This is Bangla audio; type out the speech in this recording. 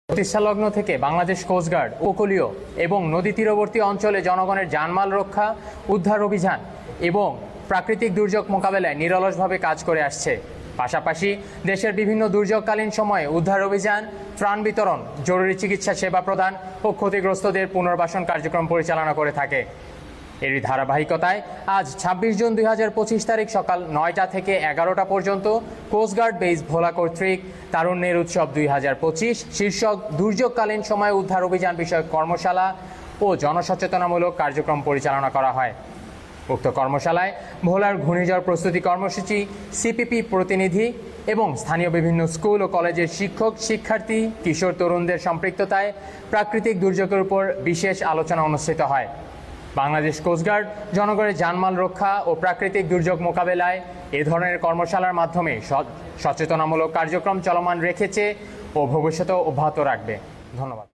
প্রতিষ্ঠালগ্ন থেকে বাংলাদেশ কোস্টগার্ড উপকূলীয় এবং নদী তীরবর্তী অঞ্চলে জনগণের জানমাল রক্ষা, উদ্ধার অভিযান এবং প্রাকৃতিক দুর্যোগ মোকাবেলায় নিরলসভাবে কাজ করে আসছে। পাশাপাশি দেশের বিভিন্ন দুর্যোগকালীন সময়ে উদ্ধার অভিযান, ত্রাণ বিতরণ, জরুরি চিকিৎসা সেবা প্রদান ও ক্ষতিগ্রস্তদের পুনর্বাসন কার্যক্রম পরিচালনা করে থাকে। এরই ধারাবাহিকতায় আজ ২৬ জুন ২০২৫ তারিখ সকাল ৯টা থেকে ১১টা পর্যন্ত কোস্টগার্ড বেস ভোলা কর্তৃক তারুণ্যের উৎসব ২০২৫ শীর্ষক দুর্যোগকালীন সময় উদ্ধার অভিযান বিষয়ক কর্মশালা ও জনসচেতনামূলক কার্যক্রম পরিচালনা করা হয়। উক্ত কর্মশালায় ভোলার ঘূর্ণিঝড় প্রস্তুতি কর্মসূচি, সিপিপি প্রতিনিধি এবং স্থানীয় বিভিন্ন স্কুল ও কলেজের শিক্ষক, শিক্ষার্থী, কিশোর তরুণদের সম্পৃক্ততায় প্রাকৃতিক দুর্যোগের উপর বিশেষ আলোচনা অনুষ্ঠিত হয়। বাংলাদেশ কোস্টগার্ড জনগণের জানমাল রক্ষা ও প্রাকৃতিক দুর্যোগ মোকাবেলায় এ ধরনের কর্মশালার মাধ্যমে সচেতনামূলক কার্যক্রম চলমান রেখেছে ও ভবিষ্যতেও অব্যাহত রাখবে। ধন্যবাদ।